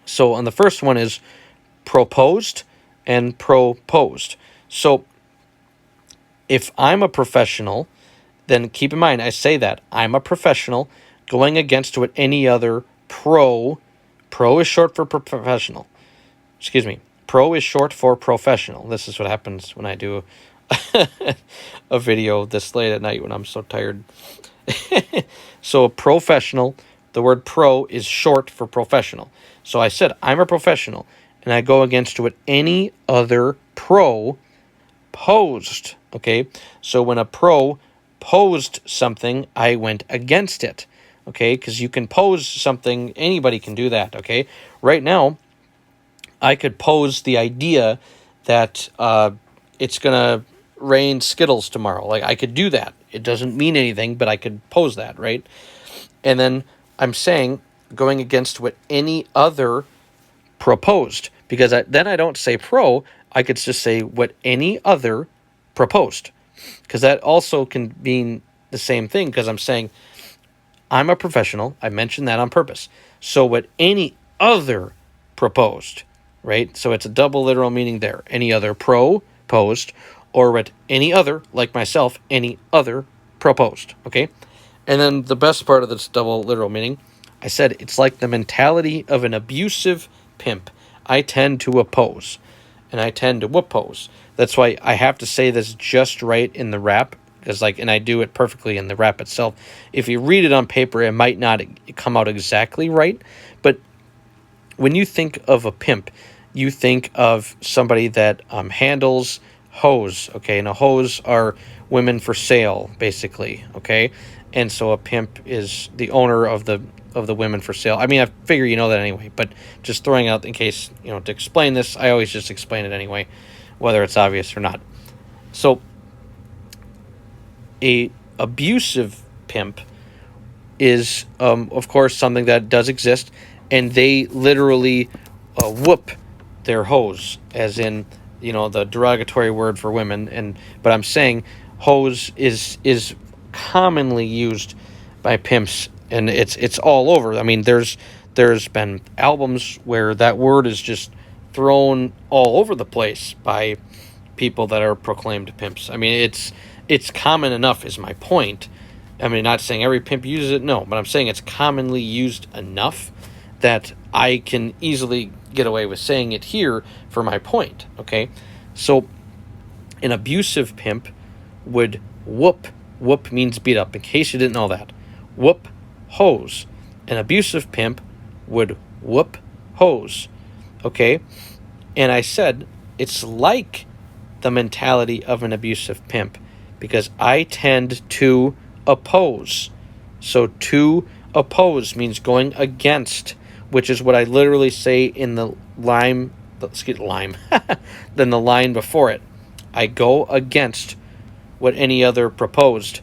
S1: So, on the first one is proposed and proposed. So, if I'm a professional, then keep in mind, I say that I'm a professional going against what any other pro is short for professional. Excuse me. Pro is short for professional. This is what happens when I do a video this late at night when I'm so tired. So a professional, the word pro is short for professional. So I said I'm a professional and I go against what any other pro posed. Okay, so when a pro posed something, I went against it. Okay, because you can pose something, anybody can do that. Okay, right now, I could pose the idea that it's gonna rain Skittles tomorrow. Like, I could do that. It doesn't mean anything, but I could pose that, right? And then I'm saying, going against what any other proposed, because then I don't say pro, I could just say what any other proposed, because that also can mean the same thing, because I'm saying I'm a professional. I mentioned that on purpose. So what any other proposed, right? So it's a double literal meaning there. Any other proposed, or what any other, like myself, any other proposed, okay? And then the best part of this double literal meaning, I said it's like the mentality of an abusive pimp. I tend to oppose, and I tend to oppose. That's why I have to say this just right in the rap, because and I do it perfectly in the rap itself. If you read it on paper, it might not come out exactly right, but when you think of a pimp, you think of somebody that handles hoes, okay? And a hoes are women for sale, basically, okay? And so a pimp is the owner of the women for sale. I mean, I figure you know that anyway, but just throwing out in case, to explain this, I always just explain it anyway, whether it's obvious or not. So a abusive pimp is, of course, something that does exist, and they literally whoop their hoes, as in, the derogatory word for women. But I'm saying hoes is commonly used by pimps, and it's all over. I mean, there's been albums where that word is just thrown all over the place by people that are proclaimed pimps. I mean, it's common enough, is my point. I mean, not saying every pimp uses it, no, but I'm saying it's commonly used enough that I can easily get away with saying it here for my point, okay? So an abusive pimp would whoop means beat up, in case you didn't know that. Whoop hoes. An abusive pimp would whoop hoes, okay? And I said it's like the mentality of an abusive pimp, because I tend to oppose. So to oppose means going against, which is what I literally say in the then the line before it. I go against what any other proposed.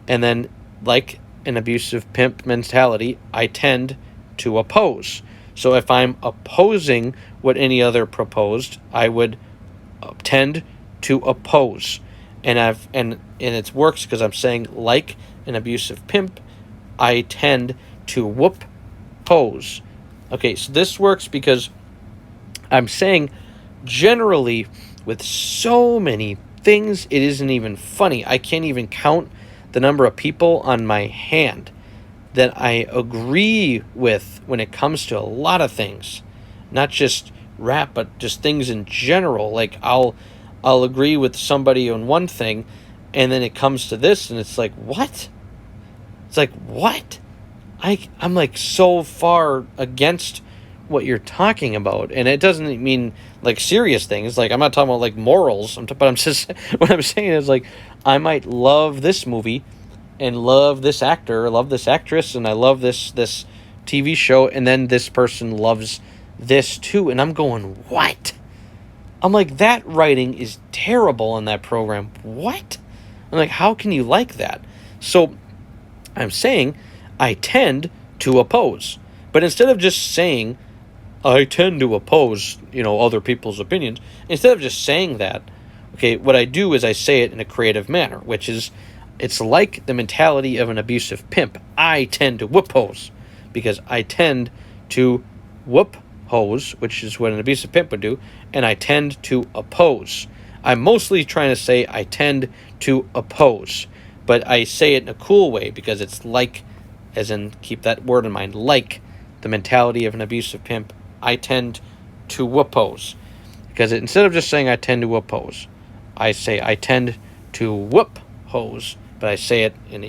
S1: And then, like an abusive pimp mentality, I tend to oppose. So if I'm opposing what any other proposed, I would tend to oppose. And it works because I'm saying, like an abusive pimp, I tend to whoop pose. Okay, so this works because I'm saying generally with so many things, it isn't even funny. I can't even count the number of people on my hand that I agree with when it comes to a lot of things. Not just rap, but just things in general. Like I'll agree with somebody on one thing, and then it comes to this, and it's like, what? It's like, what? I'm like so far against what you're talking about, and it doesn't mean like serious things. Like I'm not talking about like morals. But I'm just what I'm saying is like I might love this movie, and love this actor, love this actress, and I love this TV show, and then this person loves this too, and I'm going, what? I'm like, that writing is terrible in that program. What? I'm like, how can you like that? So I'm saying I tend to oppose. But instead of just saying I tend to oppose, other people's opinions, instead of just saying that, okay, what I do is I say it in a creative manner, which is, it's like the mentality of an abusive pimp. I tend to whoop hose, because I tend to whoop hose, which is what an abusive pimp would do, and I tend to oppose. I'm mostly trying to say I tend to oppose, but I say it in a cool way because it's like, as in, keep that word in mind, like the mentality of an abusive pimp. I tend to oppose, because instead of just saying I tend to oppose, I say I tend to whoop hose, but I say it in,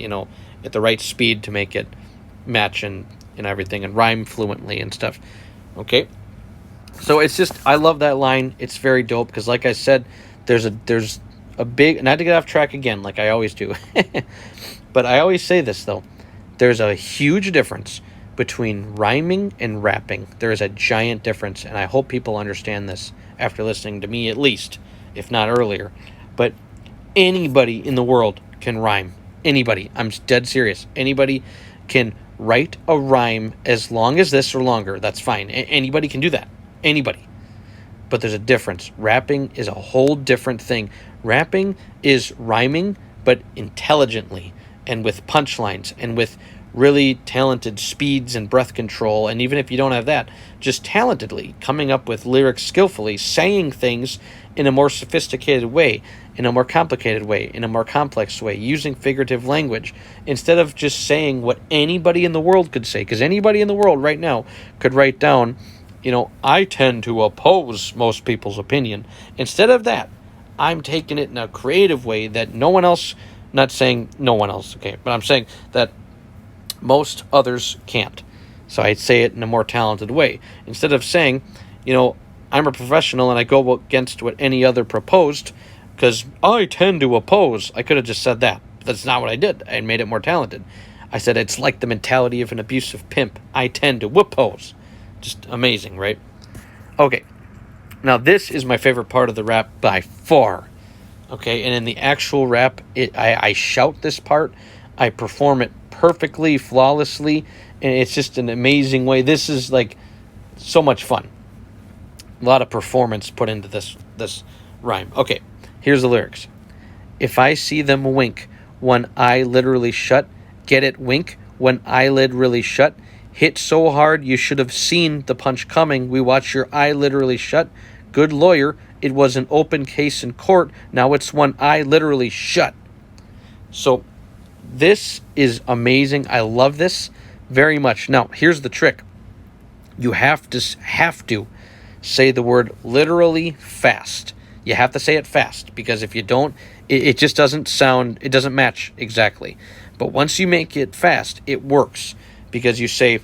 S1: at the right speed to make it match and everything and rhyme fluently and stuff. Okay, so it's just, I love that line. It's very dope because, like I said, there's a big, not to get off track again like I always do, but I always say this though, there's a huge difference between rhyming and rapping. There is a giant difference, and I hope people understand this after listening to me, at least, if not earlier. But anybody in the world can rhyme. Anybody. I'm dead serious. Anybody can write a rhyme as long as this or longer. That's fine. Anybody can do that. Anybody. But there's a difference. Rapping is a whole different thing. Rapping is rhyming, but intelligently, and with punchlines, and with really talented speeds and breath control. And even if you don't have that, just talentedly coming up with lyrics skillfully, saying things in a more sophisticated way, in a more complicated way, in a more complex way, using figurative language, instead of just saying what anybody in the world could say. Because anybody in the world right now could write down, I tend to oppose most people's opinion. Instead of that, I'm taking it in a creative way that no one else, not saying no one else, okay, but I'm saying that most others can't. So I'd say it in a more talented way. Instead of saying, I'm a professional and I go against what any other proposed because I tend to oppose. I could have just said that. But that's not what I did. I made it more talented. I said it's like the mentality of an abusive pimp. I tend to oppose. Just amazing, right? Okay. Now this is my favorite part of the rap by far. Okay, and in the actual rap, I shout this part. I perform it perfectly, flawlessly, and it's just an amazing way. This is like so much fun. A lot of performance put into this rhyme. Okay, here's the lyrics. If I see them wink, one eye literally shut. Get it, wink, one eyelid really shut. Hit so hard you should have seen the punch coming. We watch your eye literally shut. Good lawyer, it was an open case in court. Now it's one eye literally shut. So this is amazing. I love this very much. Now, here's the trick. You have to say the word literally fast. You have to say it fast, because if you don't, it just doesn't sound, it doesn't match exactly. But once you make it fast, it works, because you say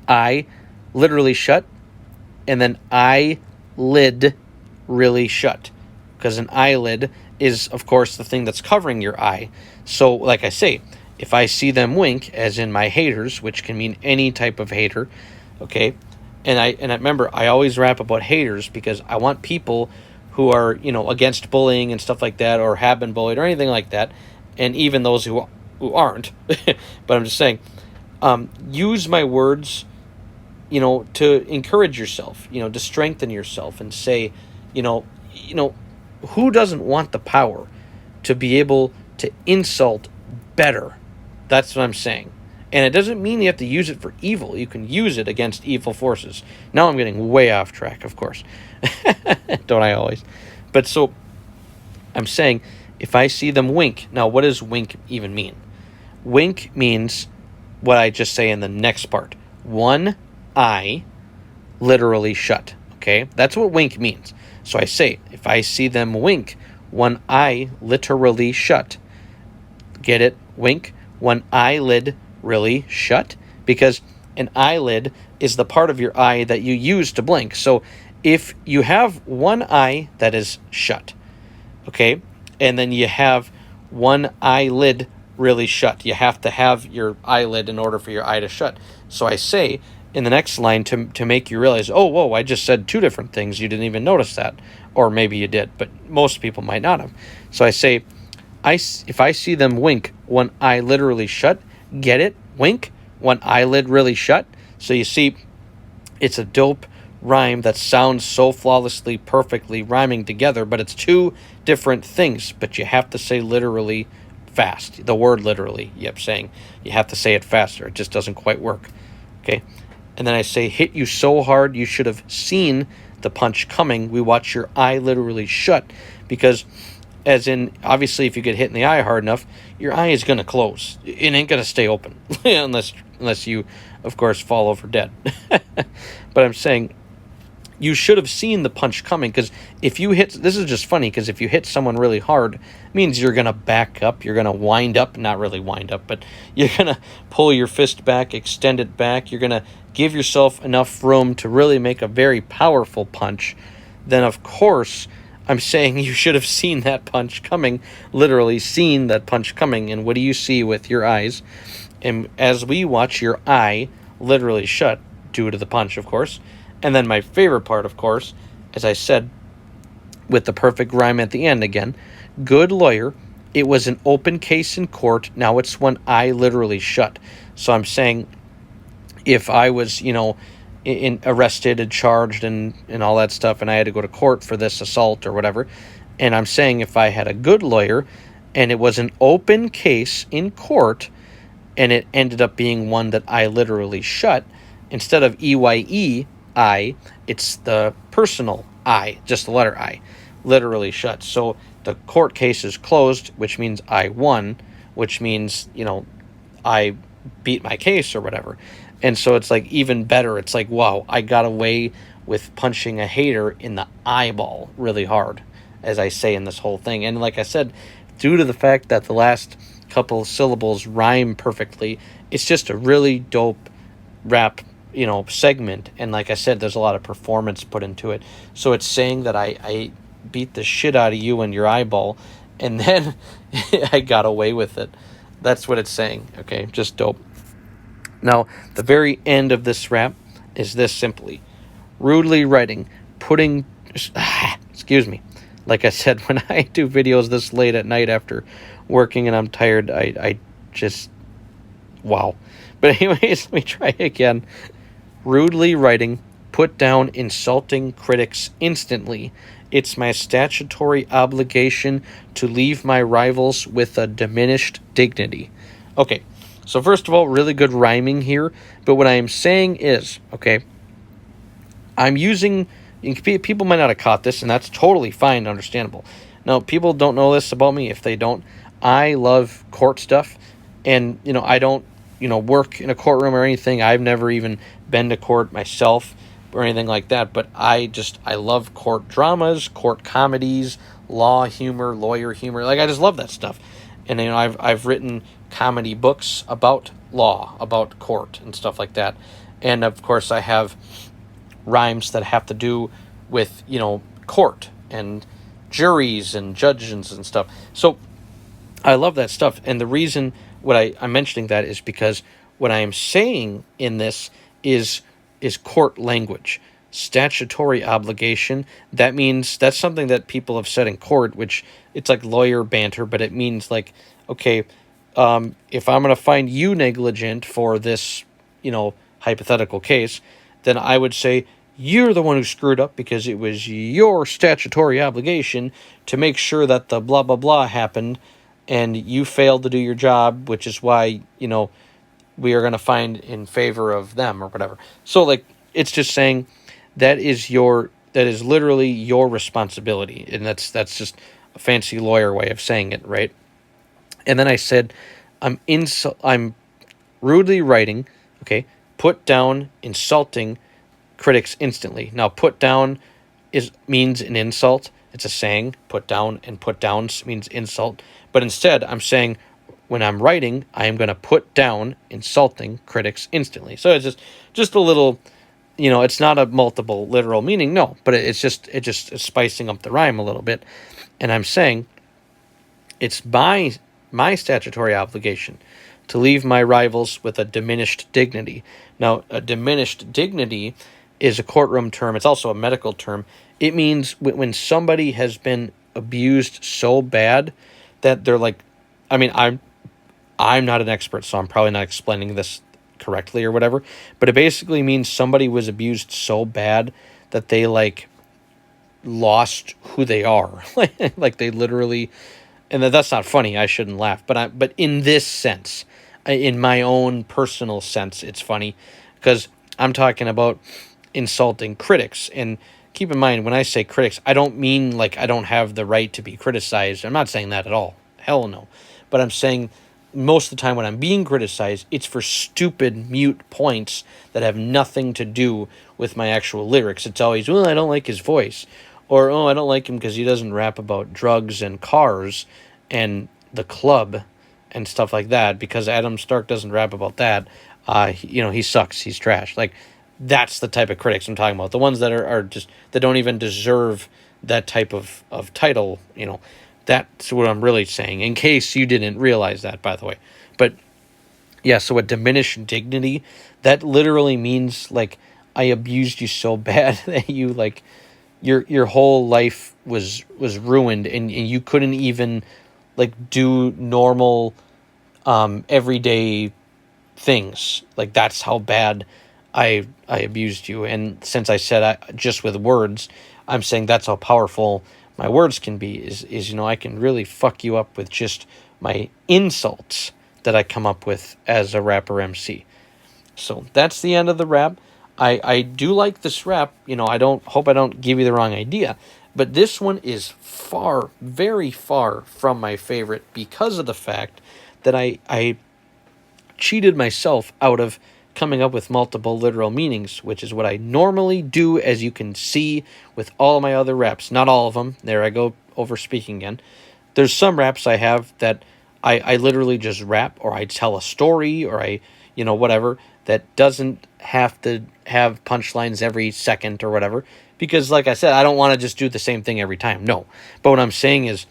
S1: I literally shut, and then eyelid really shut, because an eyelid is, of course, the thing that's covering your eye. So, like I say, if I see them wink, as in my haters, which can mean any type of hater, okay, and I remember, I always rap about haters because I want people who are, against bullying and stuff like that, or have been bullied or anything like that, and even those who aren't, but I'm just saying, use my words, to encourage yourself, to strengthen yourself, and say, who doesn't want the power to be able to insult better? That's what I'm saying. And it doesn't mean you have to use it for evil. You can use it against evil forces. Now I'm getting way off track, of course. Don't I always? But so I'm saying, if I see them wink, now what does wink even mean? Wink means what I just say in the next part. One eye literally shut. Okay? That's what wink means. So I say, if I see them wink, one eye literally shut. Get it? Wink. One eyelid really shut. Because an eyelid is the part of your eye that you use to blink. So if you have one eye that is shut, okay, and then you have one eyelid really shut, you have to have your eyelid in order for your eye to shut. So I say in the next line to make you realize, oh, whoa, I just said two different things. You didn't even notice that. Or maybe you did, but most people might not have. So I say, if I see them wink, one eye literally shut, get it? Wink, one eyelid really shut. So you see, it's a dope rhyme that sounds so flawlessly, perfectly rhyming together, but it's two different things. But you have to say literally fast. The word literally, saying you have to say it faster. It just doesn't quite work. Okay. And then I say, hit you so hard you should have seen the punch coming. We watch your eye literally shut, because as in, obviously, if you get hit in the eye hard enough, your eye is going to close. It ain't going to stay open unless you, of course, fall over dead. But I'm saying you should have seen the punch coming, because if you hit, this is just funny, because if you hit someone really hard, it means you're going to back up, you're going to wind up, not really wind up, but you're going to pull your fist back, extend it back, you're going to give yourself enough room to really make a very powerful punch. Then, of course, I'm saying you should have seen that punch coming, literally seen that punch coming. And what do you see with your eyes? And as we watch your eye literally shut due to the punch, of course. And then my favorite part, of course, as I said, with the perfect rhyme at the end again, good lawyer, it was an open case in court. Now it's one eye literally shut. So I'm saying if I was, arrested and charged and all that stuff, and I had to go to court for this assault or whatever, and I'm saying if I had a good lawyer and it was an open case in court and it ended up being one that I literally shut, instead of EYE, I, it's the personal I, just the letter I, literally shut. So the court case is closed, which means I won, which means, I beat my case or whatever. And so it's like even better. It's like, wow, I got away with punching a hater in the eyeball really hard, as I say in this whole thing. And like I said, due to the fact that the last couple syllables rhyme perfectly, it's just a really dope rap, segment. And like I said, there's a lot of performance put into it. So it's saying that I beat the shit out of you in your eyeball, and then I got away with it. That's what it's saying. Okay, just dope. Now, the very end of this rap is this simply. Rudely writing, putting... excuse me. Like I said, when I do videos this late at night after working and I'm tired, I just... wow. But anyways, let me try again. Rudely writing, put down insulting critics instantly. It's my statutory obligation to leave my rivals with a diminished dignity. Okay. So first of all, really good rhyming here. But what I am saying is, okay, I'm using... people might not have caught this, and that's totally fine, understandable. Now, people don't know this about me. If they don't, I love court stuff. And, I don't, work in a courtroom or anything. I've never even been to court myself or anything like that. But I love court dramas, court comedies, law humor, lawyer humor. Like, I just love that stuff. And, I've written comedy books about law, about court and stuff like that. And of course I have rhymes that have to do with, court and juries and judges and stuff. So I love that stuff. And the reason I'm mentioning that is because what I am saying in this is court language. Statutory obligation, that means that's something that people have said in court, which it's like lawyer banter, but it means like, okay, if I'm going to find you negligent for this, hypothetical case, then I would say you're the one who screwed up because it was your statutory obligation to make sure that the blah, blah, blah happened, and you failed to do your job, which is why, we are going to find in favor of them or whatever. So, like, it's just saying that is literally your responsibility, and that's just a fancy lawyer way of saying it, right? And then I said, I'm rudely writing, okay, put down insulting critics instantly. Now, put down means an insult. It's a saying, put down, and put down means insult. But instead, I'm saying when I'm writing, I am going to put down insulting critics instantly. So it's just a little, it's not a multiple literal meaning, no, but it's just spicing up the rhyme a little bit. And I'm saying it's my statutory obligation to leave my rivals with a diminished dignity. Now, a diminished dignity is a courtroom term. It's also a medical term. It means when somebody has been abused so bad that they're like, I mean, I'm not an expert, so I'm probably not explaining this correctly or whatever, but it basically means somebody was abused so bad that they like lost who they are. Like they literally, and that's not funny. I shouldn't laugh, but in this sense, in my own personal sense, it's funny because I'm talking about insulting critics. And keep in mind, when I say critics, I don't mean like I don't have the right to be criticized. I'm not saying that at all. Hell no. But I'm saying most of the time when I'm being criticized, it's for stupid, mute points that have nothing to do with my actual lyrics. It's always, well, I don't like his voice. Or, oh, I don't like him because he doesn't rap about drugs and cars and the club and stuff like that, because Adam Stark doesn't rap about that. He sucks. He's trash. Like, that's the type of critics I'm talking about. The ones that are just, that don't even deserve that type of title, That's what I'm really saying, in case you didn't realize that, by the way. But, yeah, so a diminished dignity, that literally means, like, I abused you so bad that you, like, your whole life was ruined, and you couldn't even, like, do normal, everyday things. Like, that's how bad I abused you. And since I said just with words, I'm saying that's how powerful my words can be, is I can really fuck you up with just my insults that I come up with as a rapper MC. So that's the end of the rap. I do like this rap. I don't give you the wrong idea, but this one is far, very far from my favorite because of the fact that I cheated myself out of coming up with multiple literal meanings, which is what I normally do, as you can see with all my other raps. Not all of them. There I go over speaking again. There's some raps I have that I literally just rap, or I tell a story, or whatever, that doesn't have to have punchlines every second or whatever. Because, like I said, I don't want to just do the same thing every time. No. But what I'm saying is,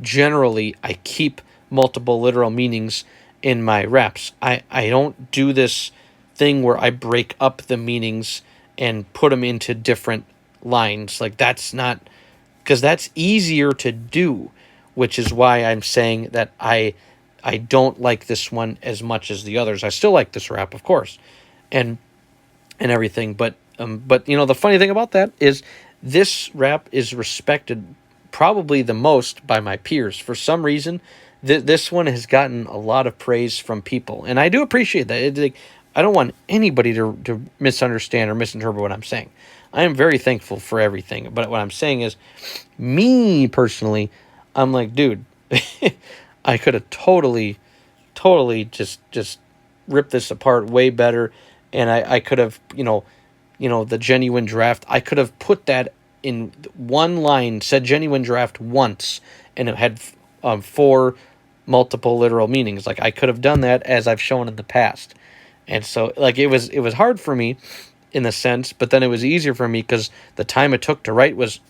S1: generally, I keep multiple literal meanings in my raps. I don't do this thing where I break up the meanings and put them into different lines. Like, that's not, because that's easier to do, which is why I'm saying that I don't like this one as much as the others. I still like this rap, of course, and everything, but the funny thing about that is this rap is respected probably the most by my peers. For some reason, this one has gotten a lot of praise from people, and I do appreciate that. I don't want anybody to misunderstand or misinterpret what I'm saying. I am very thankful for everything, but what I'm saying is, me personally, I'm like, dude, I could have totally just ripped this apart way better, and I could have, the genuine draft, I could have put that in one line, said genuine draft once, and it had 4 multiple literal meanings. Like, I could have done that, as I've shown in the past. And so, like, it was hard for me in the sense, but then it was easier for me because the time it took to write was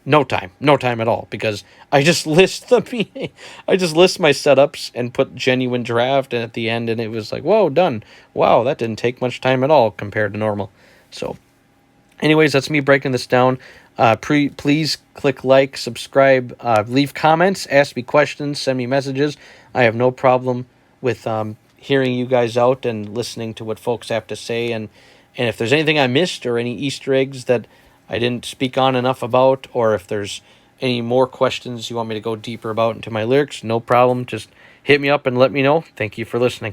S1: no time at all, because I just list the meaning. I just list my setups and put genuine draft, and at the end, and it was like, whoa, done. Wow, that didn't take much time at all compared to normal. So, anyways, that's me breaking this down. Please click like, subscribe, leave comments, ask me questions, send me messages. I have no problem with hearing you guys out and listening to what folks have to say. And if there's anything I missed, or any Easter eggs that I didn't speak on enough about, or if there's any more questions you want me to go deeper about into my lyrics, no problem. Just hit me up and let me know. Thank you for listening.